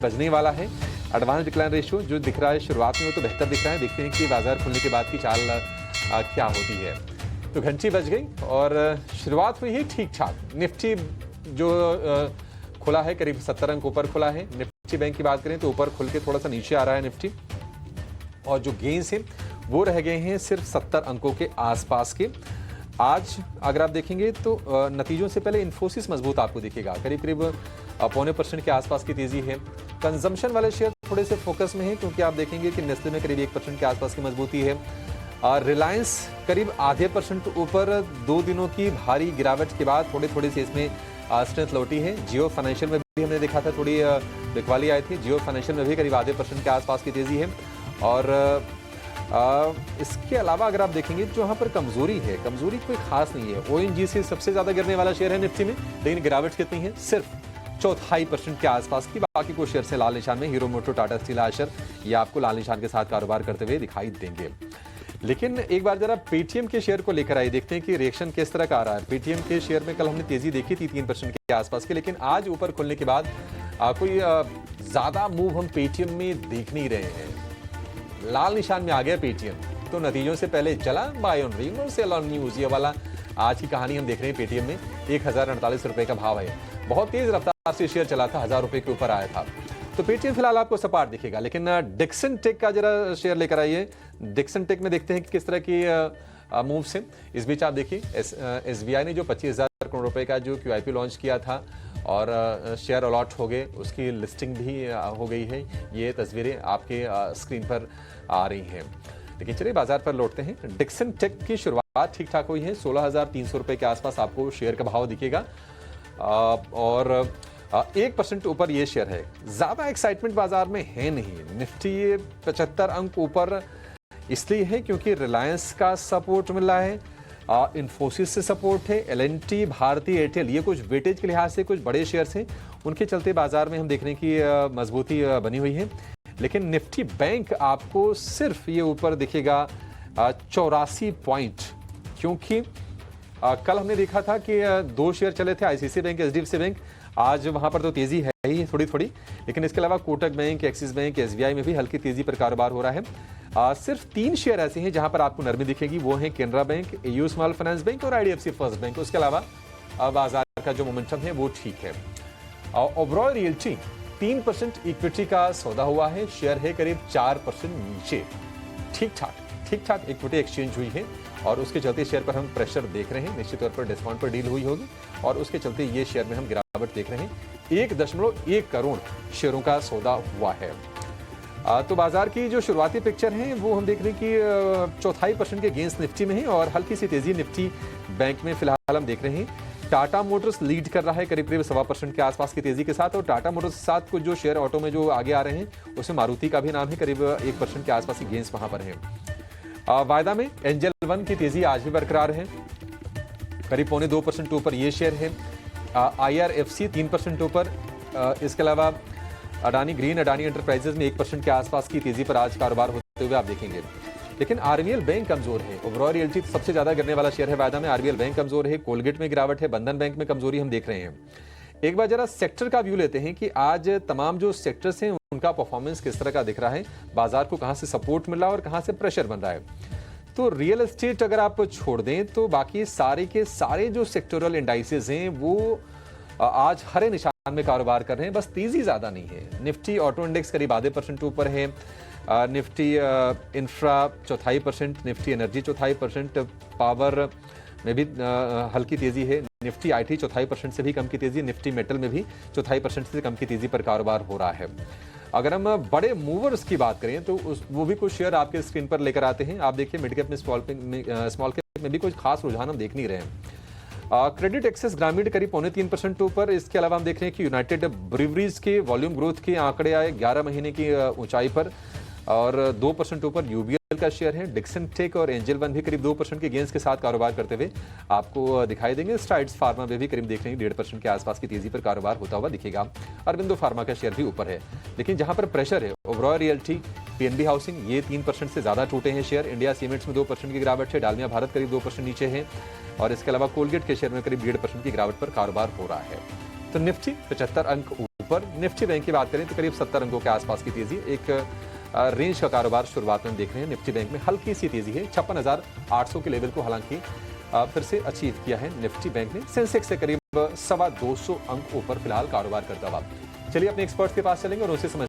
बजने वाला है। एडवांस डिक्लाइन रेशियो जो दिख रहा है शुरुआत में वो तो बेहतर दिख रहा है। देखते हैं कि बाजार खुलने के बाद की चाल क्या होती है। तो घंटी बज गई और शुरुआत हुई है ठीक ठाक। निफ्टी जो खुला है करीब 70 अंक ऊपर खुला है। निफ्टी बैंक की बात करें तो ऊपर खुल के थोड़ा सा नीचे आ रहा है निफ्टी, और जो गेंस हैं वो रह गए हैं सिर्फ 70 अंकों के आसपास के। आज अगर आप देखेंगे तो नतीजों से पहले इन्फोसिस मजबूत आपको दिखेगा, करीब करीब 0.25% के आसपास की तेजी है। कंजम्पशन वाले शेयर थोड़े से फोकस में हैं क्योंकि आप देखेंगे कि नेस्ले में करीब 1% के आसपास की मजबूती है। रिलायंस करीब आधे % ऊपर 2 दिनों की भारी गिरावट के बाद थोड़े से इसमें स्ट्रेंथ लौटी है। जियो फाइनेंशियल में भी हमने देखा था थोड़ी बिकवाली आई थी। जियो फाइनेंशियल में भी करीब आधे % के आसपास की तेजी है। और इसके अलावा अगर आप देखेंगे तो यहाँ पर कमजोरी है, कमजोरी कोई खास नहीं है। ओएनजीसी सबसे ज्यादा गिरने वाला शेयर है निफ्टी में, लेकिन गिरावट कितनी है? सिर्फ 0.25% के आसपास की। बाकी कुछ शेयर से लाल निशान में, हीरो मोटो, टाटा स्टील, आशर, ये आपको लाल निशान के साथ कारोबार करते हुए दिखाई देंगे। लेकिन एक बार जरा पेटीएम के शेयर को लेकर आइए, देखते हैं कि रिएक्शन किस तरह का आ रहा है। पेटीएम के शेयर में कल हमने तेजी देखी थी 3% के आसपास की, लेकिन आज ऊपर खुलने के बाद कोई ज्यादा मूव हम पेटीएम में देख नहीं रहे हैं। लाल निशान में आ गया पेटीएम, तो नतीजों से पहले चला बाय ऑन रिंग और सेल ऑन न्यूज, ये वाला आज की कहानी हम देख रहे हैं। पेटीएम में 1048 रुपए का भाव है, बहुत तेज रफ्तार से शेयर चला था, 1000 रुपए के ऊपर आया था। तो पेटीएम फिलहाल आपको सपाट दिखेगा। लेकिन डिक्सन टेक का जरा शेयर लेकर आइए। डिक्सन टेक में देखते हैं कि किस तरह की मूव्स हैं। इस बीच आप देखिए एसबीआई ने जो 25,000 करोड़ रुपए का जो क्यूआईपी लॉन्च किया था और शेयर अलॉट हो गए, उसकी लिस्टिंग भी हो गई है। ये तस्वीरें आपके स्क्रीन पर आ रही हैं। लेकिन चलिए बाजार पर लौटते हैं। डिक्सन टेक की शुरुआत ठीक ठाक हुई है, 16,300 रुपए के आसपास आपको शेयर का भाव दिखेगा और 1% ऊपर ये शेयर है। ज्यादा एक्साइटमेंट बाजार में है नहीं। निफ्टी 75 अंक ऊपर इसलिए है क्योंकि रिलायंस का सपोर्ट मिल रहा है, इन्फोसिस से सपोर्ट है, एल&टी, भारती एयरटेल, ये कुछ वेटेज के लिहाज से कुछ बड़े शेयर्स हैं, उनके चलते बाजार में हम देखने की मजबूती बनी हुई है। लेकिन निफ्टी बैंक आपको सिर्फ ये ऊपर दिखेगा 84 पॉइंट, क्योंकि कल हमने देखा था कि 2 शेयर चले थे, आईसीआईसीआई बैंक, एचडीएफसी बैंक। आज वहां पर तो तेजी है ही थोड़ी, लेकिन इसके अलावा Kotak bank, axis bank, SBI में भी हल्की तेजी पर कारोबार हो रहा है। सिर्फ 3 शेयर ऐसे हैं जहां पर आपको नरमी दिखेगी, वो है Canara bank, AU small finance bank और आईडीएफसी फर्स्ट बैंक। उसके अलावा बाजार का जो मोमेंटम है वो ठीक है। ओबरॉय रियल्टी 3% इक्विटी का सौदा हुआ है, शेयर है करीब 4% नीचे। ठीक ठाक इक्विटी एक्सचेंज हुई है और उसके चलते शेयर पर हम प्रेशर देख रहे हैं। निश्चित तौर पर डिस्काउंट पर डील हुई होगी और उसके चलते ये शेयर में हम गिरावट देख रहे हैं। 1.1 करोड़ शेयरों का सौदा हुआ है। तो बाजार की जो शुरुआती पिक्चर है वो हम देख रहे हैं कि 0.25% के गेंस निफ्टी में है और हल्की सी तेजी निफ्टी बैंक में फिलहाल हम देख रहे हैं। टाटा मोटर्स लीड कर रहा है करीब 1.25% के आसपास की तेजी के साथ, और टाटा मोटर्स के साथ कुछ जो शेयर ऑटो में जो आगे आ रहे हैं उसमें मारुति का भी नाम है, करीब 1% के आसपास की गेंस वहां पर है। वायदा में एंजल वन की तेजी आज भी बरकरार है, करीब 0.25% ऊपर ये शेयर है। IRFC 3% ऊपर। इसके अलावा अडानी ग्रीन, अडानी एंटरप्राइजेज में 1% के आसपास की तेजी पर आज कारोबार होते हुए आप देखेंगे। लेकिन आरबीएल बैंक कमजोर है। ओबरॉय रियल्टी सबसे ज्यादा गिरने वाला शेयर है वायदा में, आरबीएल बैंक कमजोर है, कोलगेट में गिरावट है, बंधन बैंक में कमजोरी हम देख रहे हैं। एक बार जरा सेक्टर का व्यू लेते हैं कि आज तमाम जो सेक्टर्स हैं उनका परफॉर्मेंस किस तरह का दिख रहा है, बाजार को कहां से सपोर्ट मिल रहा है और कहां से प्रेशर बन रहा है। तो रियल एस्टेट अगर आप छोड़ दें तो बाकी सारे के सारे जो सेक्टोरल इंडाइसेस हैं वो आज हरे निशान में कारोबार कर रहे हैं, बस तेजी ज्यादा नहीं है। निफ्टी ऑटो इंडेक्स करीब आधे % ऊपर है, Nifty infra 0.25%, Nifty energy 0.25%, power में भी हल्की तेजी है, निफ्टी आईटी 0.25% से भी कम की तेजी, निफ्टी मेटल में भी 0.25% से कम की तेजी पर कारोबार हो रहा है। अगर हम बड़े मूवर्स की बात करें तो वो भी कुछ शेयर आपके स्क्रीन पर लेकर आते हैं। आप देखिए मिड कैप में, स्मॉल कैप में भी कुछ खास रुझान हम देख नहीं रहे हैं। क्रेडिट एक्सेस ग्रामीण करीब 0.25% ऊपर। इसके अलावा हम देख रहे हैं कि यूनाइटेड ब्रीवरीज के वॉल्यूम ग्रोथ के आंकड़े आए 11 महीने की ऊंचाई पर और 2% ऊपर यूबीएल का शेयर है। डिक्सन टेक और एंजल वन भी करीब 2% के गेंस के साथ कारोबार करते हुए आपको दिखाई देंगे। स्ट्राइड्स फार्मा में भी करीब देख रहे हैं 1.5% के आसपास की तेजी पर कारोबार होता हुआ दिखेगा। अरविंदो फार्मा का शेयर भी ऊपर है। लेकिन जहां पर प्रेशर है, ओबरॉय रियल्टी, पीएनबी हाउसिंग, ये 3% से ज्यादा टूटे हैं शेयर। इंडिया सीमेंट्स में 2% की गिरावट है, डालमिया भारत करीब 2% नीचे है और इसके अलावा कोलगेट के शेयर में करीब 1.5% की गिरावट पर कारोबार हो रहा है। तो निफ्टी 75 अंक ऊपर ऊपर। निफ्टी बैंक की बात करें तो करीब 70 अंकों के आसपास की तेजी, एक रेंज का कारोबार शुरुआत में देख रहे हैं। निफ्टी बैंक में हल्की सी तेजी है, 56,800 के लेवल को हालांकि फिर से अचीव किया है निफ्टी बैंक ने। सेंसेक्स से करीब 225 अंक ऊपर फिलहाल कारोबार करता हुआ। चलिए अपने एक्सपर्ट के पास चलेंगे और उनसे समझ